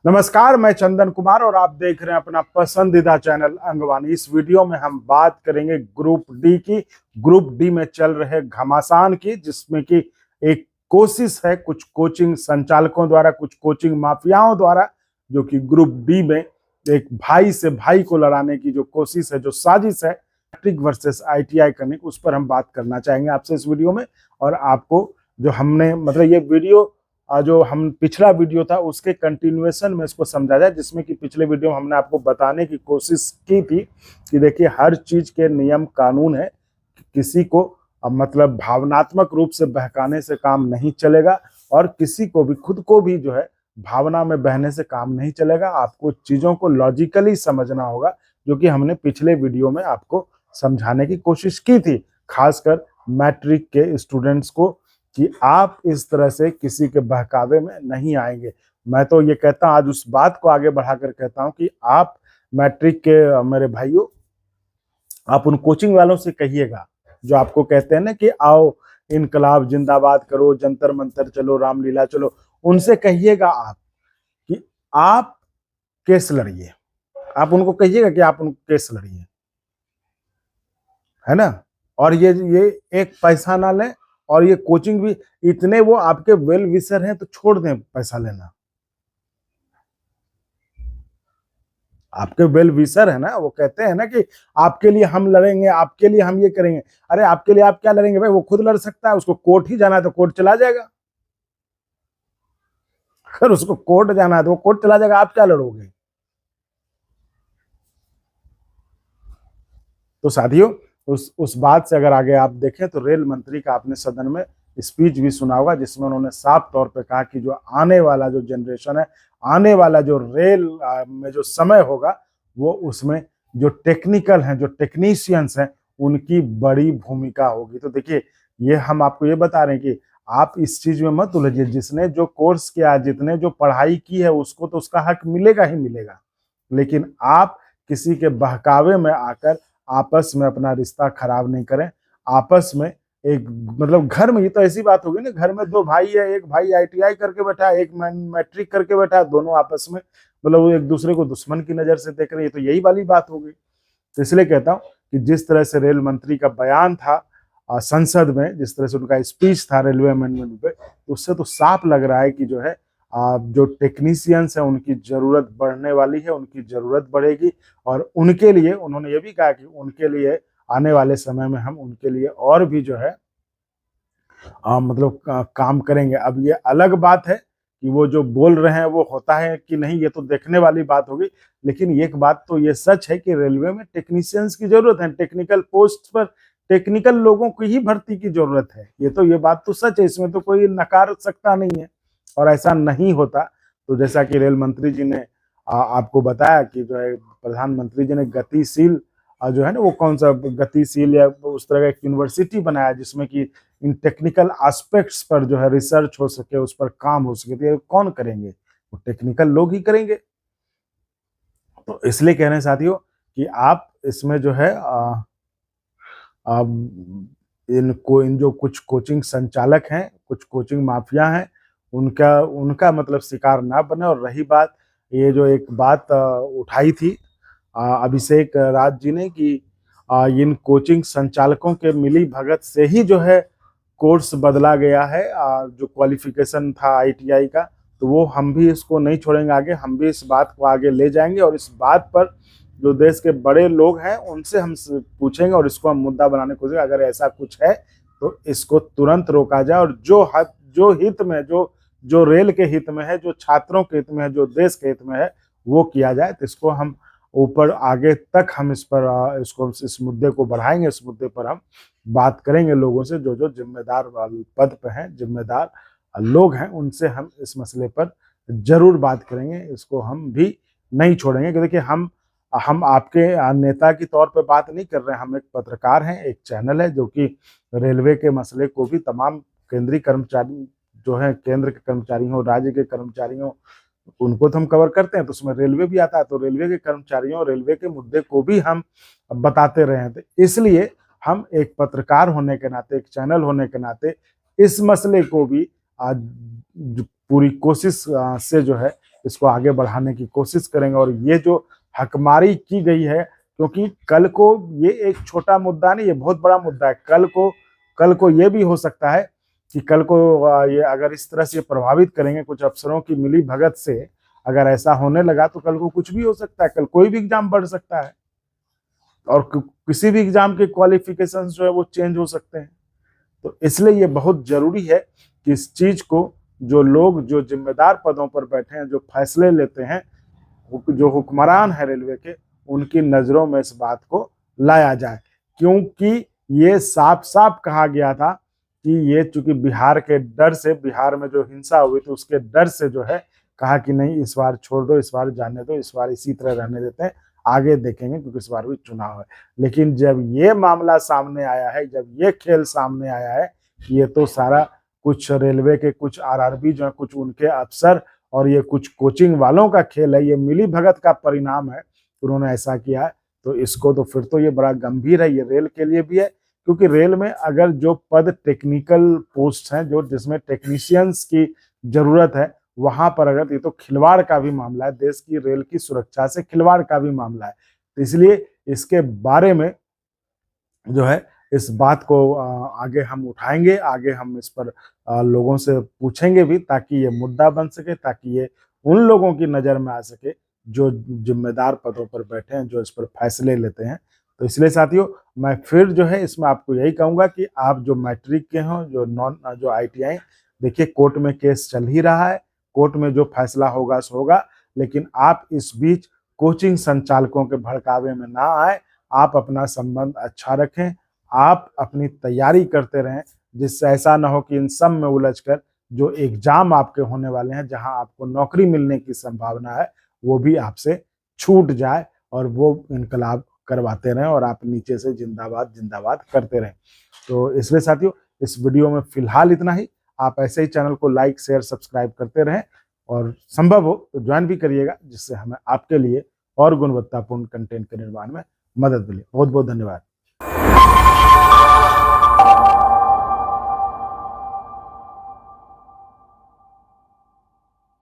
नमस्कार, मैं चंदन कुमार और आप देख रहे हैं अपना पसंदीदा चैनल अंगवानी। इस वीडियो में हम बात करेंगे ग्रुप डी की। ग्रुप डी में चल रहे घमासान की, जिसमें कि एक कोशिश है कुछ कोचिंग संचालकों द्वारा, कुछ कोचिंग माफियाओं द्वारा, जो कि ग्रुप डी में एक भाई से भाई को लड़ाने की जो कोशिश है, जो साजिश है मैट्रिक वर्सेस आईटीआई करने की, उस पर हम बात करना चाहेंगे आपसे इस वीडियो में। और आपको जो हमने मतलब ये वीडियो जो हम पिछला वीडियो था उसके कंटिन्यूएशन में इसको समझा जाए, जिसमें कि पिछले वीडियो में हमने आपको बताने की कोशिश की थी कि देखिए हर चीज के नियम कानून है, किसी को मतलब भावनात्मक रूप से बहकाने से काम नहीं चलेगा और किसी को भी, खुद को भी जो है भावना में बहने से काम नहीं चलेगा। आपको चीजों को लॉजिकली समझना होगा, जो कि हमने पिछले वीडियो में आपको समझाने की कोशिश की थी, खासकर मैट्रिक के स्टूडेंट्स को, कि आप इस तरह से किसी के बहकावे में नहीं आएंगे। मैं तो ये कहता हूं, आज उस बात को आगे बढ़ाकर कहता हूं कि आप मैट्रिक के मेरे भाइयों, आप उन कोचिंग वालों से कहिएगा जो आपको कहते हैं ना कि आओ इनकलाब जिंदाबाद करो, जंतर मंतर चलो, रामलीला चलो, उनसे कहिएगा आप कि आप केस लड़िए। आप उनको कहिएगा कि आप उनको केस लड़िए, है ना। और ये एक पैसा ना लें, और ये कोचिंग भी इतने वो आपके वेल विशर हैं तो छोड़ दें पैसा लेना। आपके वेल विशर है ना, वो कहते हैं ना कि आपके लिए हम लड़ेंगे, आपके लिए हम ये करेंगे। अरे आपके लिए आप क्या लड़ेंगे भाई, वो खुद लड़ सकता है। उसको कोर्ट ही जाना है तो कोर्ट चला जाएगा। अगर उसको कोर्ट जाना है तो वो कोर्ट चला जाएगा, आप क्या लड़ोगे। तो साथियों, उस बात से अगर आगे आप देखें तो रेल मंत्री का आपने सदन में स्पीच भी सुना होगा, जिसमें उन्होंने साफ तौर पे कहा कि जो आने वाला जो जनरेशन है, आने वाला जो रेल में जो समय होगा, वो उसमें जो टेक्निकल हैं, जो टेक्नीशियंस हैं, उनकी बड़ी भूमिका होगी। तो देखिए, ये हम आपको ये बता रहे हैं कि आप इस चीज में मत उलझिए। जिसने जो कोर्स किया, जितने जो पढ़ाई की है, उसको तो उसका हक मिलेगा ही मिलेगा, लेकिन आप किसी के बहकावे में आकर आपस में अपना रिश्ता खराब नहीं करें। आपस में एक मतलब घर में, ये तो ऐसी बात होगी ना, घर में दो भाई है, एक भाई आईटीआई करके बैठा है, एक मैट्रिक करके बैठा है, दोनों आपस में मतलब एक दूसरे को दुश्मन की नजर से देख रहे हैं। ये तो यही वाली बात होगी। तो इसलिए कहता हूं कि जिस तरह से रेल मंत्री का बयान था संसद में, जिस तरह से उनका स्पीच था रेलवे अमेंडमेंट पे, उससे तो साफ लग रहा है कि जो है जो टेक्नीशियंस है उनकी जरूरत बढ़ने वाली है, उनकी जरूरत बढ़ेगी। और उनके लिए उन्होंने ये भी कहा कि उनके लिए आने वाले समय में हम उनके लिए और भी जो है मतलब काम करेंगे। अब ये अलग बात है कि वो जो बोल रहे हैं वो होता है कि नहीं, ये तो देखने वाली बात होगी। लेकिन एक बात तो ये सच है कि रेलवे में टेक्नीशियंस की जरूरत है, टेक्निकल पोस्ट पर टेक्निकल लोगों की ही भर्ती की जरूरत है। ये बात तो सच है, इसमें तो कोई नकार सकता नहीं है। और ऐसा नहीं होता तो जैसा कि रेल मंत्री जी ने आपको बताया कि जो है प्रधानमंत्री जी ने गतिशील जो है ना, वो कौन सा गतिशील या उस तरह का एक यूनिवर्सिटी बनाया, जिसमें कि इन टेक्निकल एस्पेक्ट्स पर जो है रिसर्च हो सके, उस पर काम हो सके। तो ये कौन करेंगे, वो टेक्निकल लोग ही करेंगे। तो इसलिए कह रहे हैं साथियों कि आप इसमें जो है इन जो कुछ कोचिंग संचालक हैं, कुछ कोचिंग माफिया हैं, उनका उनका मतलब शिकार ना बने। और रही बात, ये जो एक बात उठाई थी अभिषेक राज जी ने कि इन कोचिंग संचालकों के मिली भगत से ही जो है कोर्स बदला गया है, जो क्वालिफिकेशन था आईटीआई का। तो वो हम भी इसको नहीं छोड़ेंगे आगे, हम भी इस बात को आगे ले जाएंगे और इस बात पर जो देश के बड़े लोग हैं उनसे हम पूछेंगे और इसको हम मुद्दा बनाने को, अगर ऐसा कुछ है तो इसको तुरंत रोका जाए। और जो हित में, जो रेल के हित में है, जो छात्रों के हित में है, जो देश के हित में है, वो किया जाए। तो इसको हम ऊपर आगे तक हम इस मुद्दे को बढ़ाएंगे। इस मुद्दे पर हम बात करेंगे लोगों से, जो जिम्मेदार पद पे हैं, जिम्मेदार लोग हैं, उनसे हम इस मसले पर जरूर बात करेंगे। इसको हम भी नहीं छोड़ेंगे। क्योंकि देखिए, हम आपके नेता की तौर पे बात नहीं कर रहे हैं, हम एक पत्रकार हैं, एक चैनल है जो कि रेलवे के मसले को भी तमाम केंद्रीय कर्मचारी जो है, केंद्र के कर्मचारी हो, राज्य के कर्मचारी हो, उनको तो हम कवर करते हैं। तो उसमें रेलवे भी आता है, तो रेलवे के कर्मचारियों, रेलवे के मुद्दे को भी हम बताते रहे हैं। तो इसलिए हम एक पत्रकार होने के नाते, एक चैनल होने के नाते, इस मसले को भी आज पूरी कोशिश से जो है इसको आगे बढ़ाने की कोशिश करेंगे। और ये जो हकमारी की गई है, क्योंकि कल को ये एक छोटा मुद्दा नहीं, ये बहुत बड़ा मुद्दा है। कल को ये भी हो सकता है कि कल को ये अगर इस तरह से प्रभावित करेंगे कुछ अफसरों की मिली भगत से, अगर ऐसा होने लगा तो कल को कुछ भी हो सकता है। कल कोई भी एग्जाम बढ़ सकता है और किसी भी एग्जाम के क्वालिफिकेशन जो है वो चेंज हो सकते हैं। तो इसलिए ये बहुत जरूरी है कि इस चीज को जो लोग जो जिम्मेदार पदों पर बैठे हैं, जो फैसले लेते हैं, जो हुक्मरान है रेलवे के, उनकी नजरों में इस बात को लाया जाए। क्योंकि ये साफ साफ कहा गया था कि ये चूंकि बिहार के डर से, बिहार में जो हिंसा हुई तो उसके डर से जो है कहा कि नहीं इस बार छोड़ दो, इस बार जाने दो, इस बार इसी तरह रहने देते हैं, आगे देखेंगे क्योंकि इस बार भी चुनाव है। लेकिन जब ये मामला सामने आया है, जब ये खेल सामने आया है, ये तो सारा कुछ रेलवे के कुछ आरआरबी जो है, कुछ उनके अफसर और ये कुछ कोचिंग वालों का खेल है, ये मिली भगत का परिणाम है, उन्होंने ऐसा किया है। तो इसको तो फिर तो ये बड़ा गंभीर है, ये रेल के लिए भी है। क्योंकि रेल में अगर जो पद टेक्निकल पोस्ट हैं, जो जिसमें टेक्नीशियंस की जरूरत है, वहां पर अगर, ये तो खिलवाड़ का भी मामला है, देश की रेल की सुरक्षा से खिलवाड़ का भी मामला है। तो इसलिए इसके बारे में जो है इस बात को आगे हम उठाएंगे, आगे हम इस पर लोगों से पूछेंगे भी, ताकि ये मुद्दा बन सके, ताकि ये उन लोगों की नजर में आ सके जो जिम्मेदार पदों पर बैठे हैं, जो इस पर फैसले लेते हैं। तो इसलिए साथियों, मैं फिर जो है इसमें आपको यही कहूंगा कि आप जो मैट्रिक के हों, जो ITI, देखिए कोर्ट में केस चल ही रहा है, कोर्ट में जो फैसला होगा सो होगा। लेकिन आप इस बीच कोचिंग संचालकों के भड़कावे में ना आए, आप अपना संबंध अच्छा रखें, आप अपनी तैयारी करते रहें, जिससे ऐसा ना हो कि इन सब में उलझकर जो एग्जाम आपके होने वाले हैं, जहां आपको नौकरी मिलने की संभावना है, वो भी आपसे छूट जाए और वो इनकलाब करवाते रहें और आप नीचे से जिंदाबाद जिंदाबाद करते रहें। तो इसलिए साथियों, इस वीडियो में फिलहाल इतना ही। आप ऐसे ही चैनल को लाइक, शेयर, सब्सक्राइब करते रहें और संभव हो तो ज्वाइन भी करिएगा, जिससे हमें आपके लिए और गुणवत्तापूर्ण कंटेंट के निर्माण में मदद मिले। बहुत बहुत धन्यवाद।